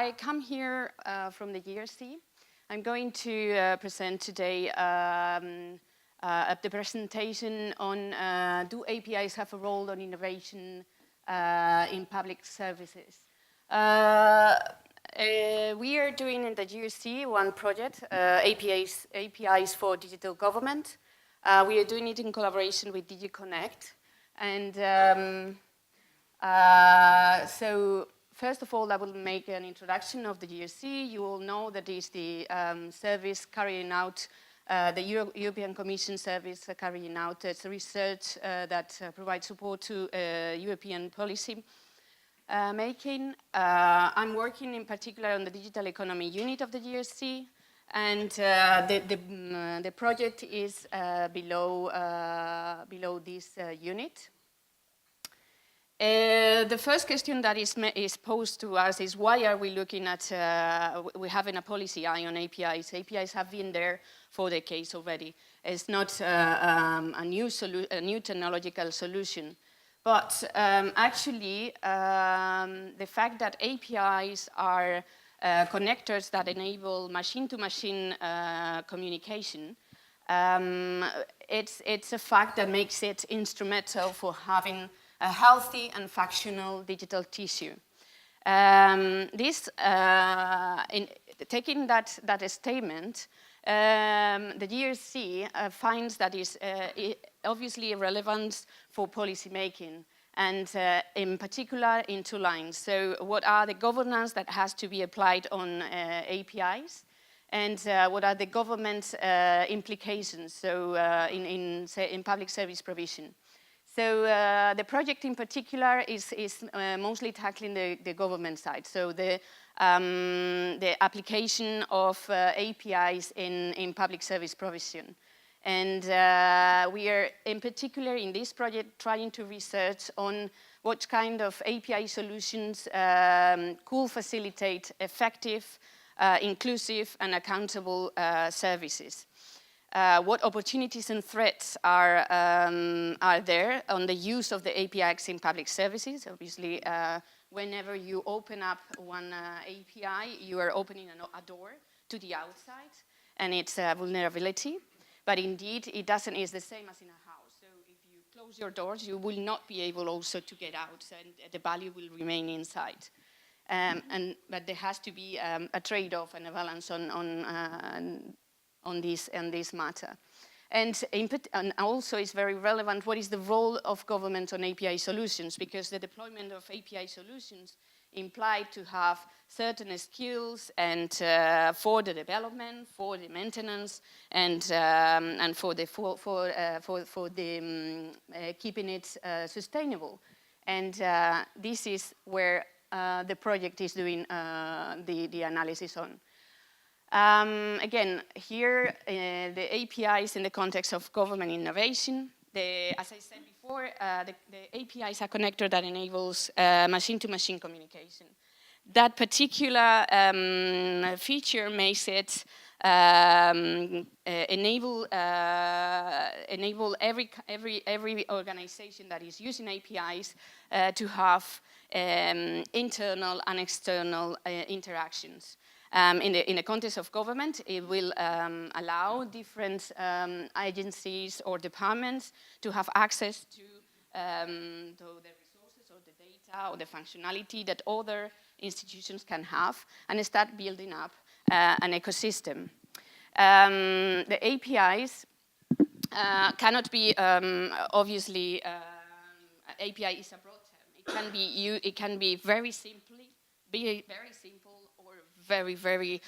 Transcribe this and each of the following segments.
I come here from the GRC. I'm going to present today the presentation on do APIs have a role on innovation in public services. We are doing in the GRC one project, APIs for digital government. We are doing it in collaboration with DigiConnect. And so first of all, I will make an introduction of the GRC. You all know that is the service carrying out, the European Commission service carrying out research that provides support to European policy making. I'm working in particular on the digital economy unit of the GRC, and the project is below this unit. The first question that is posed to us is why are we looking at, we're having a policy eye on APIs. APIs have been there for decades already. It's not a new technological solution. But actually, the fact that APIs are connectors that enable machine-to-machine communication, it's a fact that makes it instrumental for having a healthy and functional digital tissue. Taking that statement, the GRC finds that is obviously relevant for policy making, and in particular in two lines. So what are the governance that has to be applied on APIs, and what are the government implications, so in public service provision. So the project in particular is mostly tackling the government side, so the application of APIs in public service provision. And we are in particular in this project trying to research on what kind of API solutions could facilitate effective, inclusive and accountable services. What opportunities and threats are there on the use of the APIs in public services? Obviously, whenever you open up one API, you are opening a door to the outside, and it's a vulnerability. But indeed, it's the same as in a house. So if you close your doors, you will not be able also to get out, and the value will remain inside. But there has to be a trade-off and a balance on this matter. And also it's very relevant what is the role of government on API solutions, because the deployment of API solutions imply to have certain skills and for the development, for the maintenance, and for keeping it sustainable. And this is where the project is doing the analysis on. Again, here the APIs in the context of government innovation. As I said before, the API is a connector that enables machine-to-machine communication. That particular feature makes it enable every organization that is using APIs to have internal and external interactions. In the context of government, it will allow different agencies or departments to have access to the resources or the data or the functionality that other institutions can have, and start building up an ecosystem. The APIs cannot be, obviously, API is a broad term. It can be very simple, or very, very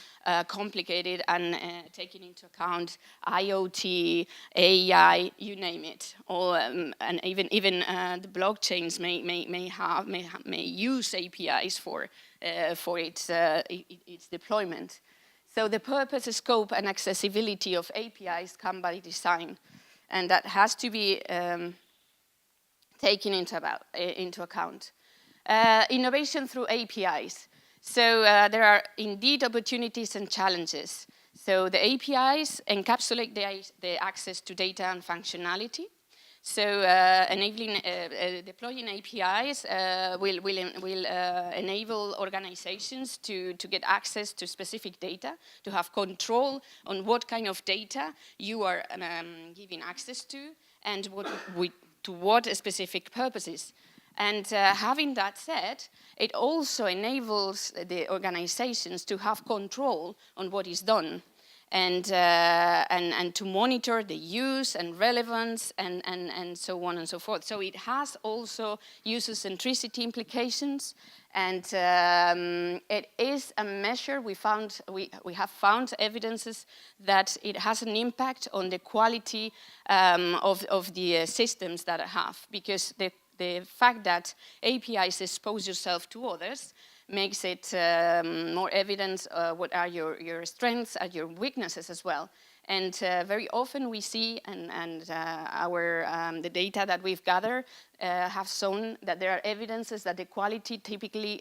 complicated, and taking into account IoT, AI, you name it, or and even the blockchains may use APIs for its deployment. So the purpose, scope, and accessibility of APIs come by design, and that has to be taken into account. Innovation through APIs. So there are indeed opportunities and challenges. So the APIs encapsulate the access to data and functionality. So enabling, deploying APIs will enable organizations to get access to specific data, to have control on what kind of data you are giving access to, and to what specific purposes. And having that said, it also enables the organizations to have control on what is done, and to monitor the use and relevance and so on and so forth. So it has also user-centricity implications, and it is a measure we have found evidences that it has an impact on the quality of the systems that I have, because the fact that APIs expose yourself to others makes it more evident what are your strengths and your weaknesses as well. And very often we see, and the data that we've gathered have shown that there are evidences that the quality typically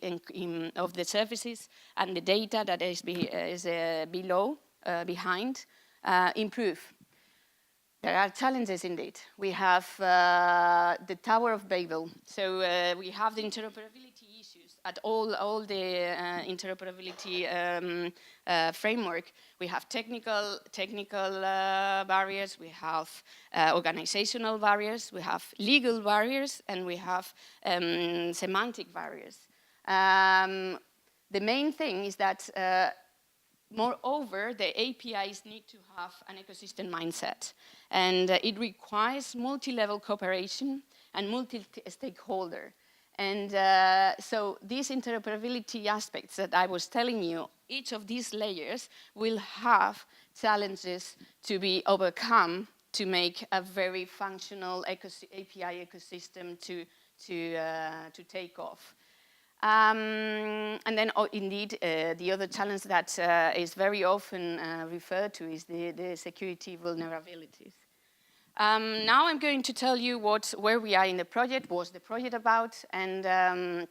of the services and the data that is behind improve. There are challenges indeed. We have the Tower of Babel. So we have the interoperability issues at all the interoperability framework. We have technical barriers, we have organizational barriers, we have legal barriers, and we have semantic barriers. The main thing is that moreover, the APIs need to have an ecosystem mindset, and it requires multi-level cooperation and multi-stakeholder. And so these interoperability aspects that I was telling you, each of these layers will have challenges to be overcome to make a very functional API ecosystem to take off. And then, indeed, the other challenge that is very often referred to is the security vulnerabilities. Now I'm going to tell you where we are in the project, what's the project about, and a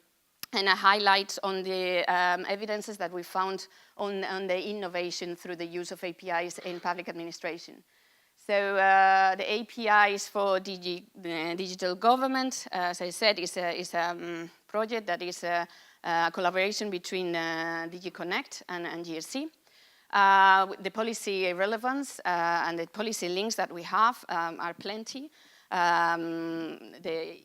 highlight on the evidences that we found on the innovation through the use of APIs in public administration. So the APIs for digital government, as I said, is a project that is a collaboration between DigiConnect and GRC. The policy relevance and the policy links that we have are plenty. The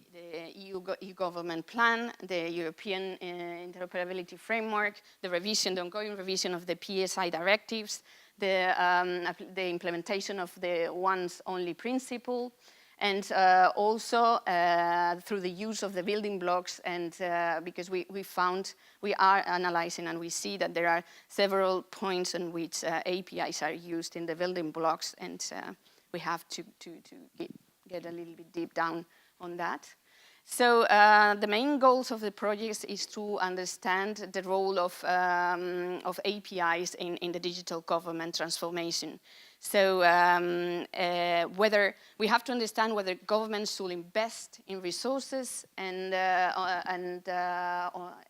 EU government plan, the European interoperability framework, the ongoing revision of the PSI directives, the implementation of the once only principle, and also through the use of the building blocks, and because we are analyzing and we see that there are several points in which APIs are used in the building blocks, and we have to get a little bit deep down on that. So the main goals of the project is to understand the role of APIs in the digital government transformation. So whether we have to understand whether governments should invest in resources and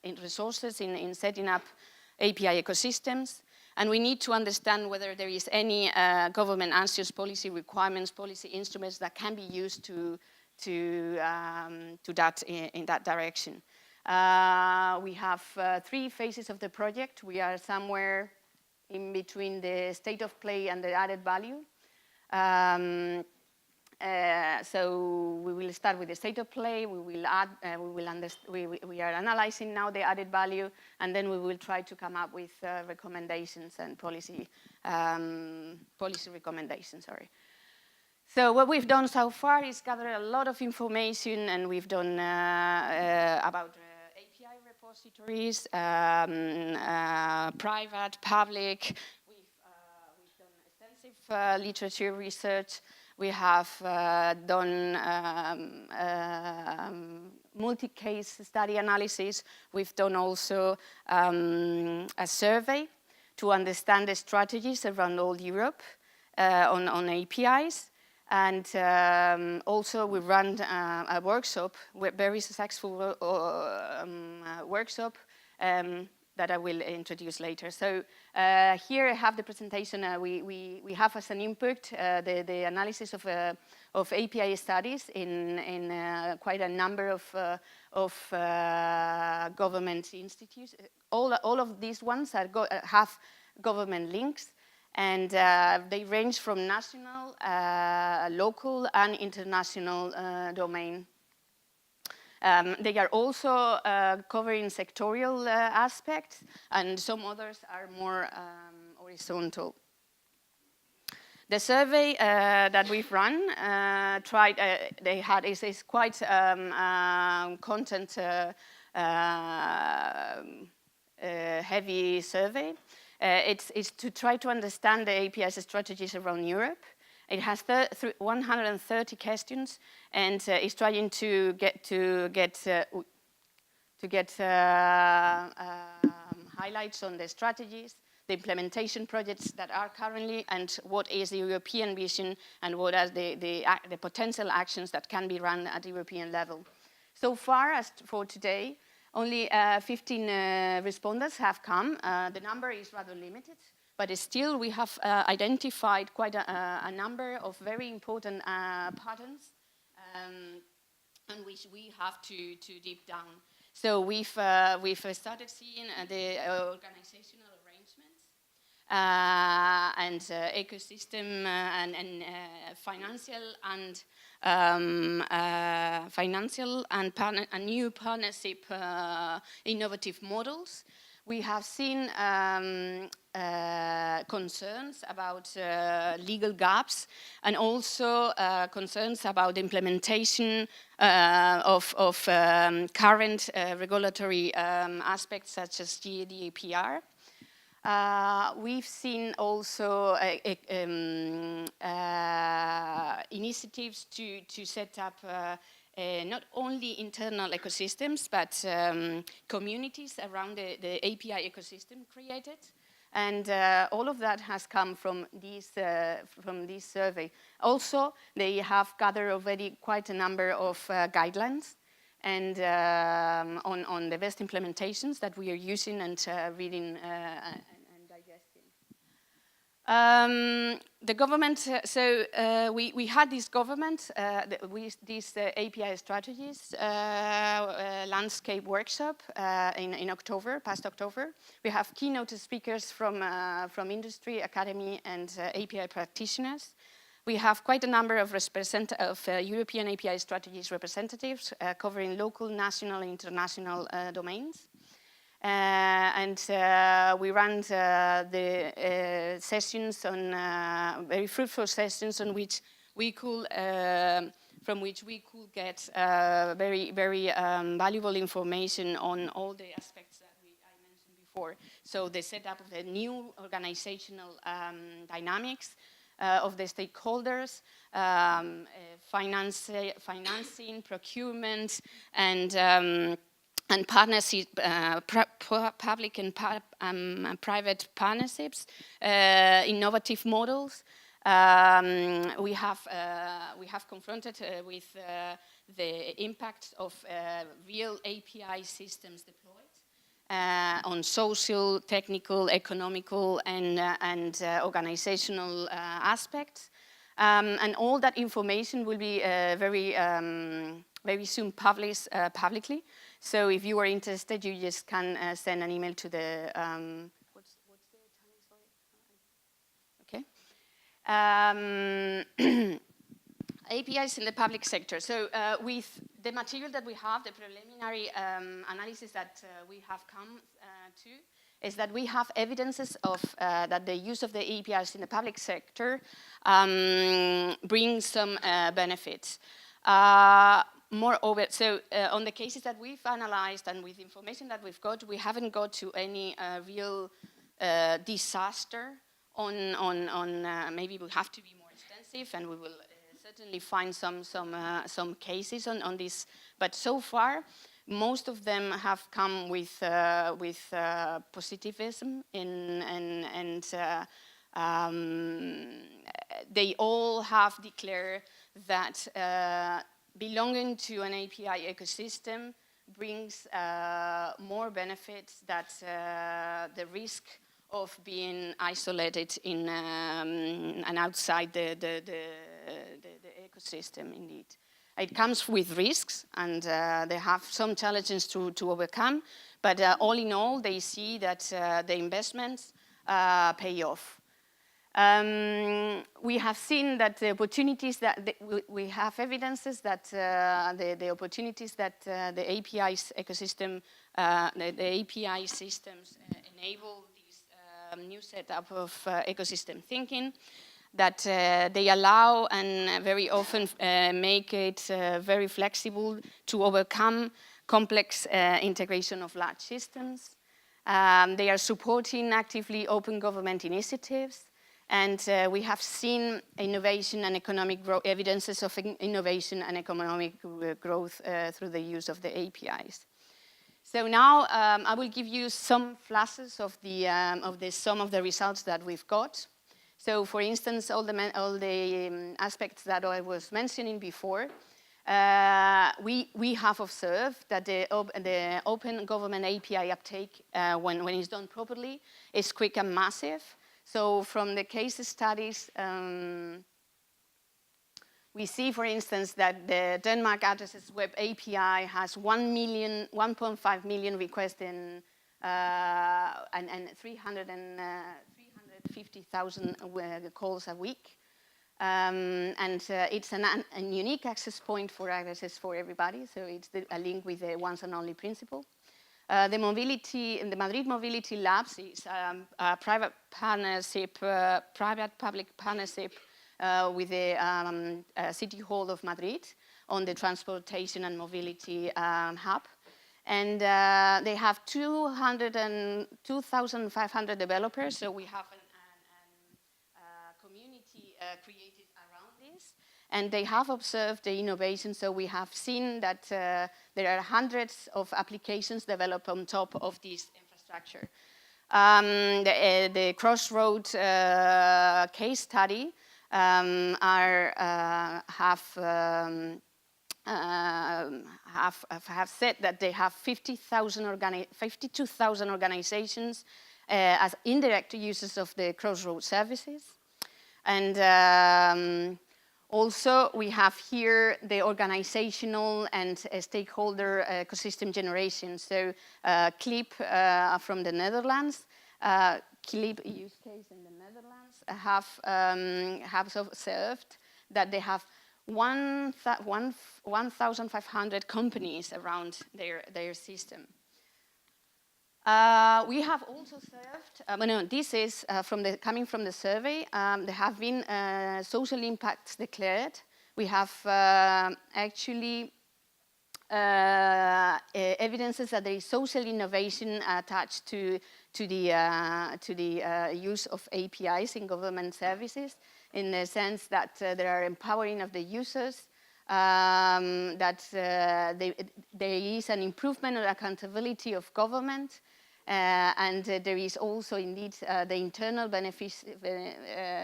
in resources in setting up API ecosystems, and we need to understand whether there is any government answers, policy requirements, policy instruments that can be used to that in that direction. We have 3 phases of the project. We are somewhere in between the state of play and the added value. So we will start with the state of play. We will add. We are analyzing now the added value, and then we will try to come up with recommendations and policy recommendations. Sorry. So what we've done so far is gather a lot of information, and we've done about API repositories, private, public. We've done extensive literature research. We have done multi-case study analysis. We've done also a survey to understand the strategies around all Europe on APIs. And also we ran a workshop, a very successful workshop that I will introduce later. So here I have the presentation we have as an input, the analysis of of API studies in quite a number of government institutes. All of these ones have government links, and they range from national, local, and international domain. They are also covering sectorial aspects, and some others are more horizontal. The survey that we've run is quite content heavy survey. It's to try to understand the API's strategies around Europe. It has 130 questions, and is trying to get highlights on the strategies, the implementation projects that are currently, and what is the European vision, and what are the potential actions that can be run at the European level. So far, as for today, only 15 respondents have come. The number is rather limited, but still we have identified quite a number of very important patterns on which we have to deep down. So we've started seeing the organizational arrangements and ecosystem and financial and new partnership innovative models. We have seen concerns about legal gaps, and also concerns about implementation of current regulatory aspects such as GDPR. We've seen also initiatives to set up not only internal ecosystems, but communities around the API ecosystem created. And all of that has come from this survey. Also, they have gathered already quite a number of guidelines and on the best implementations that we are using and reading and digesting. The government, we had this government, these API strategies landscape workshop in October, past October. We have keynote speakers from industry, academy, and API practitioners. We have quite a number of European API strategies representatives covering local, national, and international domains. And we ran the sessions on very fruitful sessions on which we could, from which we could get very valuable information on all the aspects that I mentioned before. So the setup of the new organizational dynamics of the stakeholders, financing, procurement, and partnership, public and private partnerships, innovative models. We have confronted with the impact of real API systems deployed on social, technical, economical, and organizational aspects. And all that information will be very soon published publicly. So if you are interested, you just can send an email to the, what's the time, sorry? Okay. APIs in the public sector. So with the material that we have, the preliminary analysis that we have come to, is that we have evidences of that the use of the APIs in the public sector brings some benefits. Moreover, so on the cases that we've analyzed and with information that we've got, we haven't got to any real disaster on maybe we have to be more extensive, and we will certainly find some cases on this. But so far, most of them have come with positivism, and they all have declared that belonging to an API ecosystem brings more benefits than the risk of being isolated in and outside the ecosystem, indeed. It comes with risks, and they have some challenges to overcome, but all in all, they see that the investments pay off. We have seen that the opportunities that we have evidences that the opportunities that the APIs ecosystem, the API systems enable this new setup of ecosystem thinking, that they allow and very often make it very flexible to overcome complex integration of large systems. They are supporting actively open government initiatives, and we have seen innovation and economic growth, evidences of innovation and economic growth through the use of the APIs. So now I will give you some flashes of some of the results that we've got. So, for instance, all the aspects that I was mentioning before, we have observed that the open government API uptake, when it's done properly, is quick and massive. So, from the case studies, we see, for instance, that the Denmark Addresses Web API has 1.5 million requests and 350,000 calls a week. And it's a unique access point for addresses for everybody, so it's a link with the once and only principle. The Madrid Mobility Labs is a private public partnership with the City Hall of Madrid on the transportation and mobility hub. And they have 2,500 developers, so we have a community created around this. And they have observed the innovation, so we have seen that there are hundreds of applications developed on top of this infrastructure. The Crossroad case study have said that they have 52,000 organizations as indirect users of the Crossroad services. And also, we have here the organizational and stakeholder ecosystem generation. So, CLIP from the Netherlands, CLIP use case in the Netherlands, have observed that they have 1,500 companies around their system. We have also served, this is coming from the survey. There have been social impacts declared. We have actually evidences that there is social innovation attached to the use of APIs in government services, in the sense that there are empowering of the users, that there is an improvement of accountability of government, and there is also indeed the internal benefits,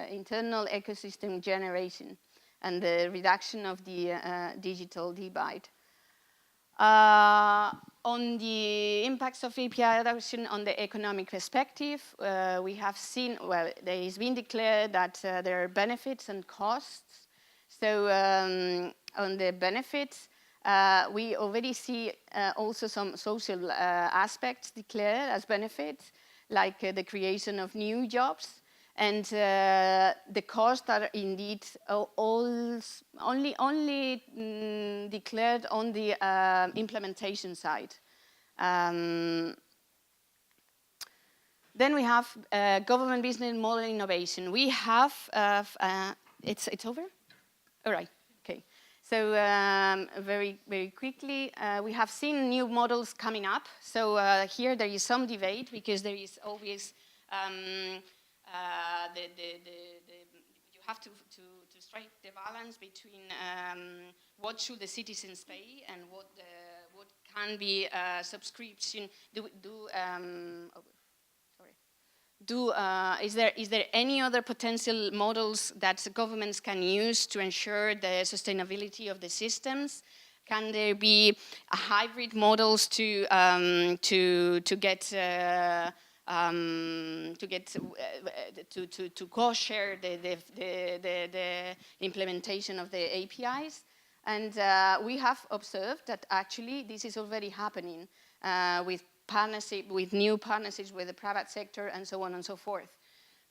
internal ecosystem generation, and the reduction of the digital divide. On the impacts of API adoption on the economic perspective, we have seen, well, there has been declared that there are benefits and costs. So on the benefits, we already see also some social aspects declared as benefits, like the creation of new jobs. And the costs are indeed only declared on the implementation side. Then we have government business model innovation. We have, it's over? All right, okay. So very, very quickly, we have seen new models coming up. So here there is some debate, because there is always you have to strike the balance between what should the citizens pay and what can be subscription. Is there any other potential models that governments can use to ensure the sustainability of the systems? Can there be hybrid models to get to co-share the implementation of the APIs. And we have observed that actually this is already happening with new partnerships with the private sector and so on and so forth.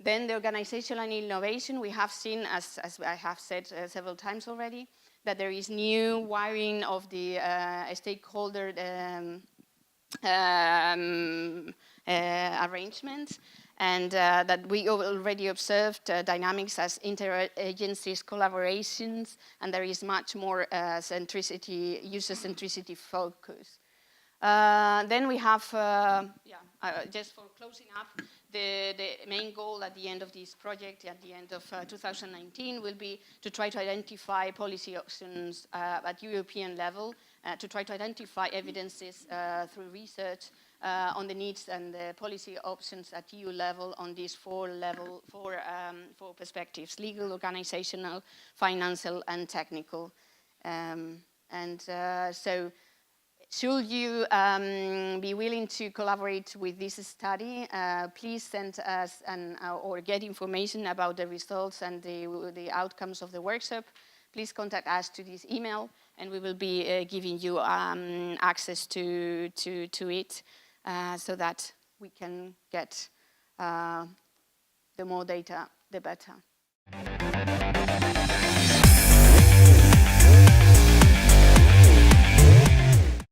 Then the organizational innovation, we have seen, as I have said several times already, that there is new wiring of the stakeholder arrangements, and that we already observed dynamics as inter-agencies collaborations, and there is much more user centricity focus. Then we have, just for closing up, the main goal at the end of this project, at the end of 2019, will be to try to identify policy options at European level, to try to identify evidences through research on the needs and the policy options at EU level on these four perspectives: legal, organizational, financial, and technical. So, should you be willing to collaborate with this study, please send us or get information about the results and the outcomes of the workshop. Please contact us to this email, and we will be giving you access to it so that we can get the more data, the better.